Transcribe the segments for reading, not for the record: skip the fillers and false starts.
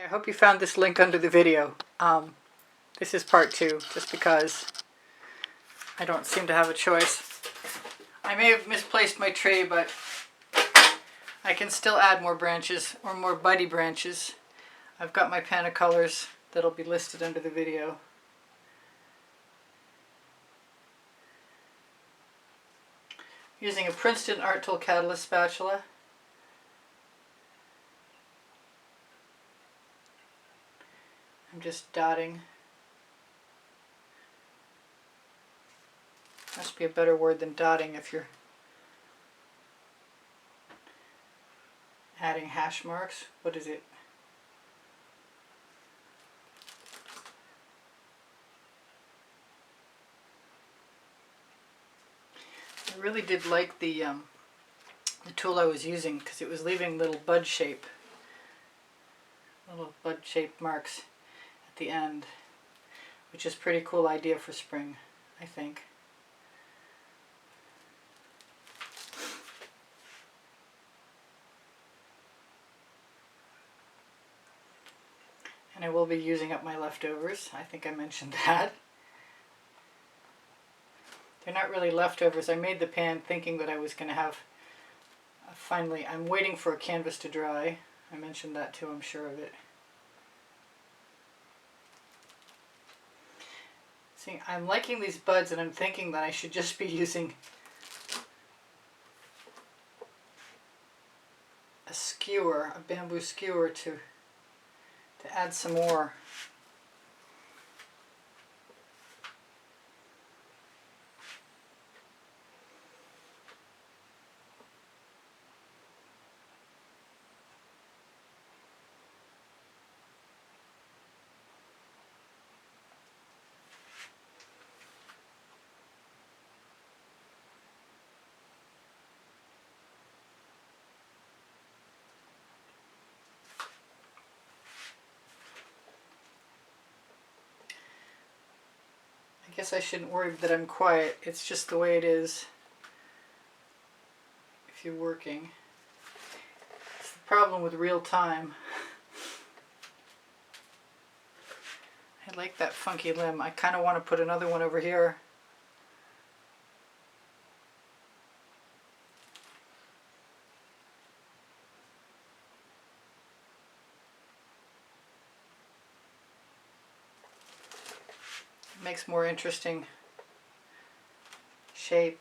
I hope you found this link under the video. This is part 2, just because I don't seem to have a choice. I may have misplaced my tray, but I can still add more branches, or more buddy branches. I've got my pan of colors that'll be listed under the video. Using a Princeton Art Tool Catalyst spatula. I'm just dotting. Must be a better word than dotting if you're adding hash marks. What is it? I really did like the tool I was using, because it was leaving little bud shaped marks at the end, which is a pretty cool idea for spring, I think. And I will be using up my leftovers. I think I mentioned that. They're not really leftovers. I made the pan thinking that I was going to have finally, I'm waiting for a canvas to dry. I mentioned that too, I'm sure of it. See, I'm liking these buds, and I'm thinking that I should just be using a skewer, a bamboo skewer, to add some more. I guess I shouldn't worry that I'm quiet. It's just the way it is if you're working. It's the problem with real time. I like that funky limb. I kind of want to put another one over here. Makes more interesting shape,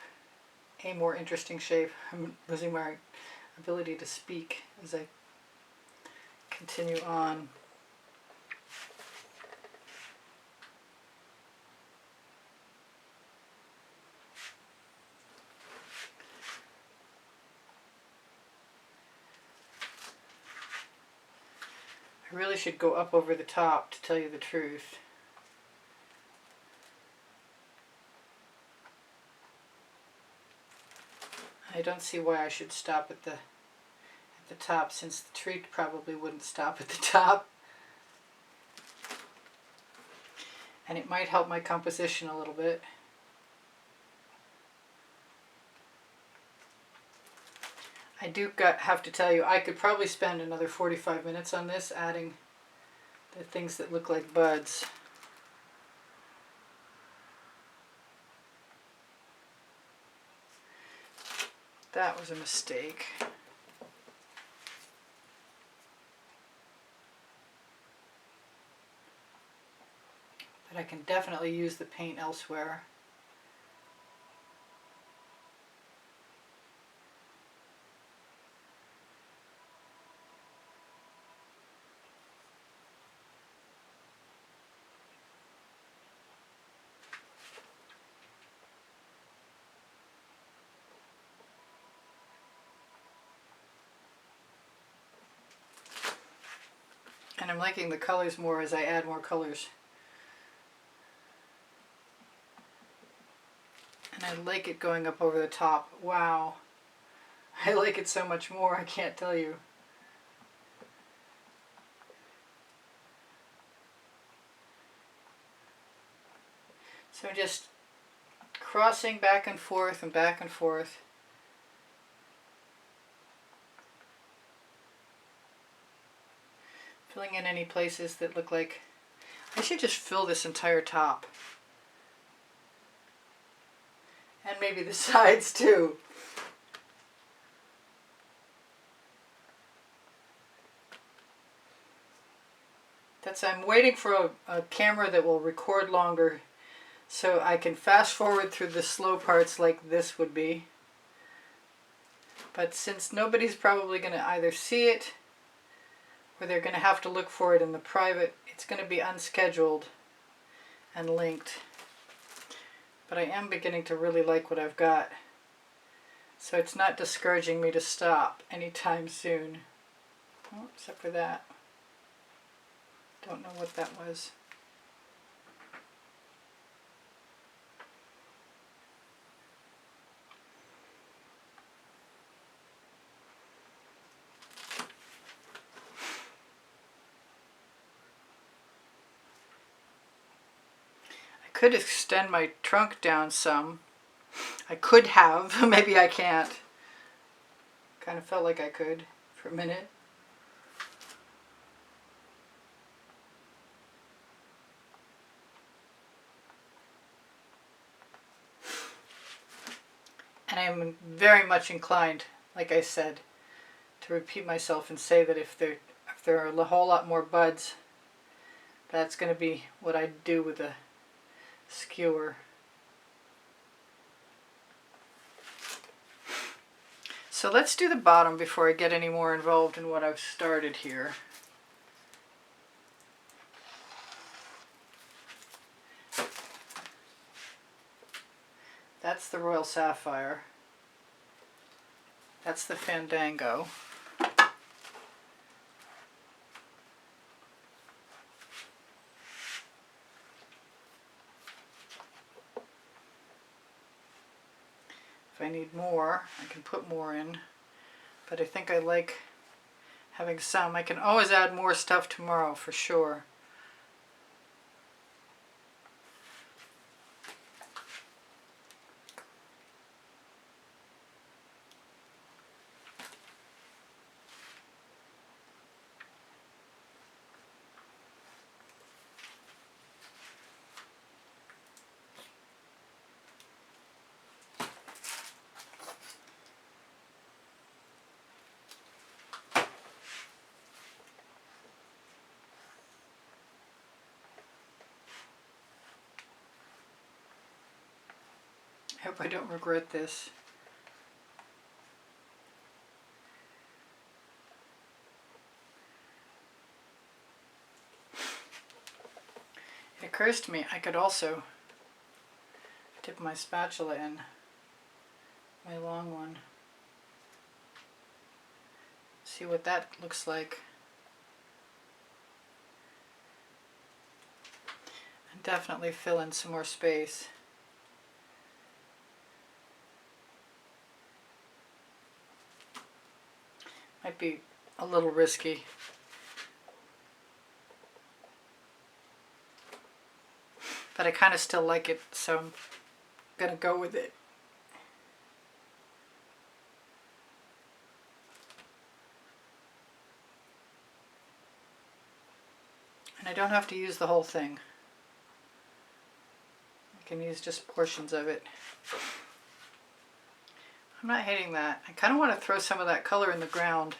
a more interesting shape. I'm losing my ability to speak as I continue on. I really should go up over the top, to tell you the truth. I don't see why I should stop at the top, since the tree probably wouldn't stop at the top. And it might help my composition a little bit. I do have to tell you, I could probably spend another 45 minutes on this, adding the things that look like buds. That was a mistake. But I can definitely use the paint elsewhere. And I'm liking the colors more as I add more colors. And I like it going up over the top. Wow. I like it so much more, I can't tell you. So I'm just crossing back and forth and back and forth. filling in any places that look like I should just fill this entire top. And maybe the sides too. I'm waiting for a camera that will record longer so I can fast forward through the slow parts like this would be. But since nobody's probably going to either see it or they're going to have to look for it in the private, it's going to be unscheduled and linked. But I am beginning to really like what I've got. So it's not discouraging me to stop anytime soon. Oh, except for that. Don't know what that was. I could extend my trunk down some. I could have, maybe I can't. Kind of felt like I could for a minute. And I'm very much inclined, like I said, to repeat myself and say that if there are a whole lot more buds, that's going to be what I do with a skewer. So let's do the bottom before I get any more involved in what I've started here. That's the Royal Sapphire. That's the Fandango. If I need more, I can put more in, but I think I like having some. I can always add more stuff tomorrow for sure. I hope I don't regret this. It occurs to me I could also dip my spatula in, my long one. See what that looks like. And definitely fill in some more space. Might be a little risky. But I kind of still like it, so I'm going to go with it. And I don't have to use the whole thing. I can use just portions of it. I'm not hating that. I kind of want to throw some of that color in the ground.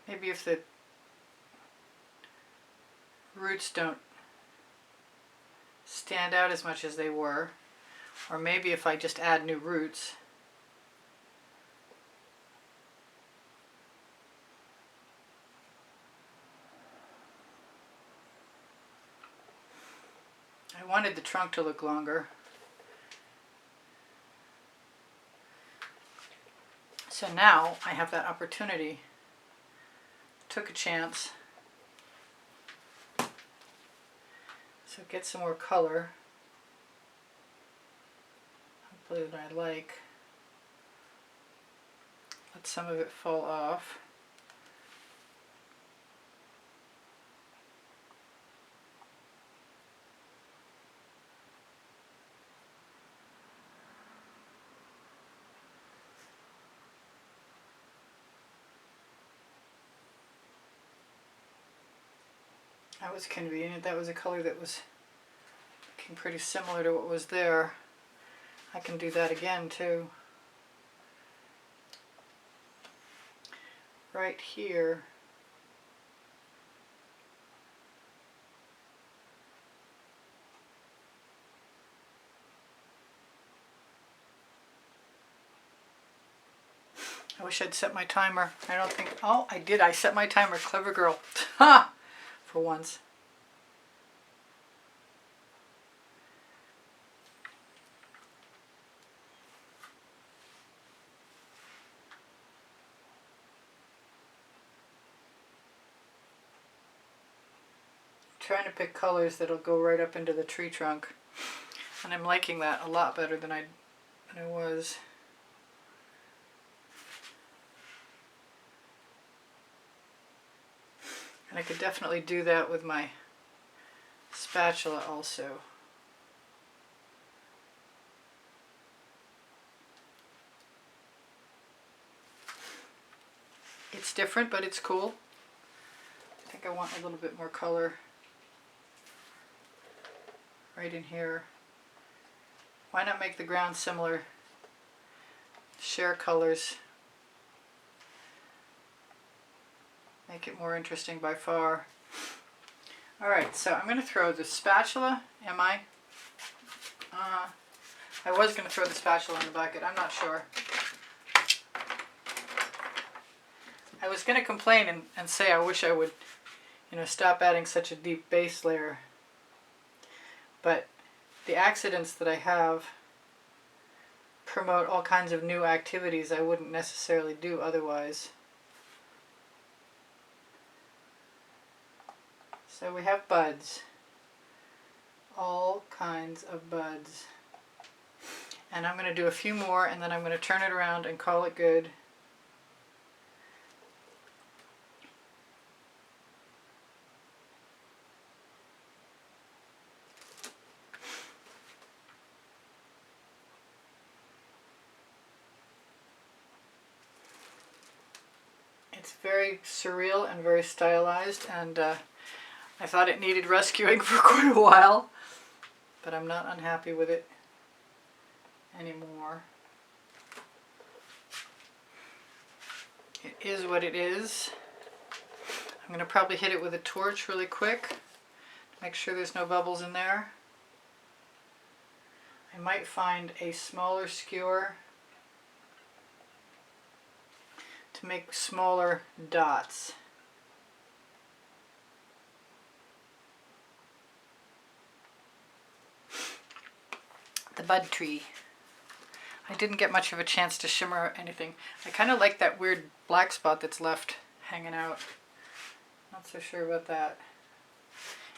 Maybe if the roots don't stand out as much as they were, or maybe if I just add new roots. I wanted the trunk to look longer. So now I have that opportunity. Took a chance. So get some more color. Hopefully that I like. Let some of it fall off. That was convenient. That was a color that was looking pretty similar to what was there. I can do that again too. Right here. I wish I'd set my timer. I don't think, oh, I did. I set my timer. Clever girl. Ha! For once. Trying to pick colors that'll go right up into the tree trunk. And I'm liking that a lot better than I was. And I could definitely do that with my spatula also. It's different, but it's cool. I think I want a little bit more color right in here. Why not make the ground similar? Share colors. Make it more interesting by far. Alright, so I'm going to throw the spatula, am I? I was going to throw the spatula in the bucket, I'm not sure. I was going to complain and say I wish I would, stop adding such a deep base layer. But the accidents that I have promote all kinds of new activities I wouldn't necessarily do otherwise. So we have buds, all kinds of buds. And I'm going to do a few more and then I'm going to turn it around and call it good. It's very surreal and very stylized, and I thought it needed rescuing for quite a while, but I'm not unhappy with it anymore. It is what it is. I'm going to probably hit it with a torch really quick to make sure there's no bubbles in there. I might find a smaller skewer to make smaller dots. The bud tree. I didn't get much of a chance to shimmer anything. I kind of like that weird black spot that's left hanging out. Not so sure about that.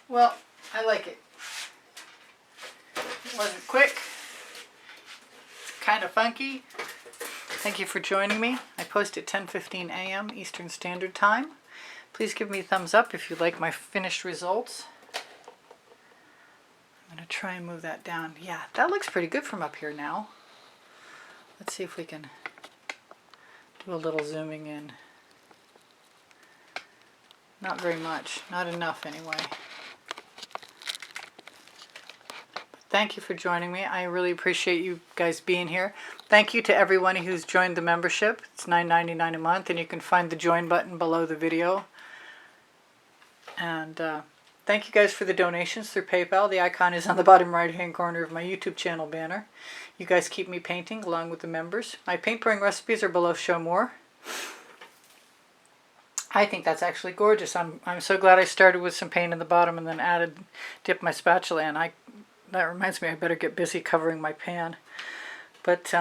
Well, I like it. It wasn't quick. It's kind of funky. Thank you for joining me. I post at 10:15 a.m. Eastern Standard Time. Please give me a thumbs up if you like my finished results. I'm going to try and move that down. Yeah, that looks pretty good from up here now. Let's see if we can do a little zooming in. Not very much. Not enough anyway. Thank you for joining me. I really appreciate you guys being here. Thank you to everyone who's joined the membership. It's $9.99 a month, and you can find the join button below the video. And thank you guys for the donations through PayPal. The icon is on the bottom right-hand corner of my YouTube channel banner. You guys keep me painting along with the members. My paint pouring recipes are below Show More. I think that's actually gorgeous. I'm so glad I started with some paint in the bottom and then dipped my spatula in. That reminds me, I better get busy covering my pan. But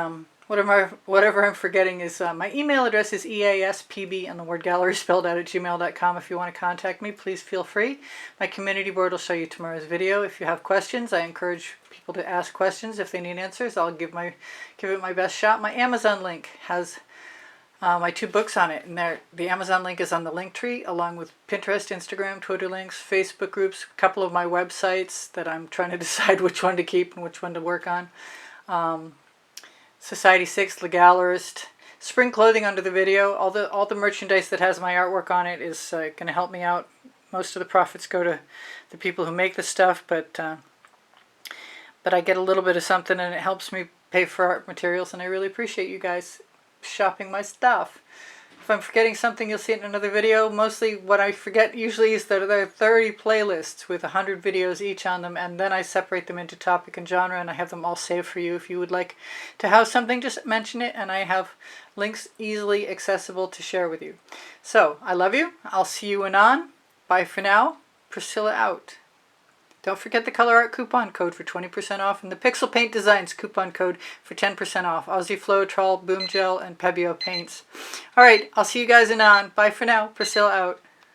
whatever I'm forgetting is my email address is easpb and the word gallery spelled out at gmail.com. If you want to contact me, please feel free. My community board will show you tomorrow's video. If you have questions, I encourage people to ask questions. If they need answers, I'll give it my best shot. My Amazon link has my 2 books on it, and the Amazon link is on the link tree, along with Pinterest, Instagram, Twitter links, Facebook groups, a couple of my websites that I'm trying to decide which one to keep and which one to work on. Society 6, The Gallerist, spring clothing under the video. All the merchandise that has my artwork on it is going to help me out most of the profits go to the people who make the stuff, but I get a little bit of something, and it helps me pay for art materials, and I really appreciate you guys shopping my stuff. If I'm forgetting something, you'll see it in another video. Mostly what I forget usually is that there are 30 playlists with 100 videos each on them, and then I separate them into topic and genre, and I have them all saved for you. If you would like to have something, just mention it, and I have links easily accessible to share with you. So, I love you. I'll see you anon. Bye for now. Priscilla out. Don't forget the Colourarte coupon code for 20% off, and the Pixel Paint Designs coupon code for 10% off. Aussie Floetrol, Boom Gel, and Pebeo paints. Alright, I'll see you guys anon. Bye for now. Priscilla out.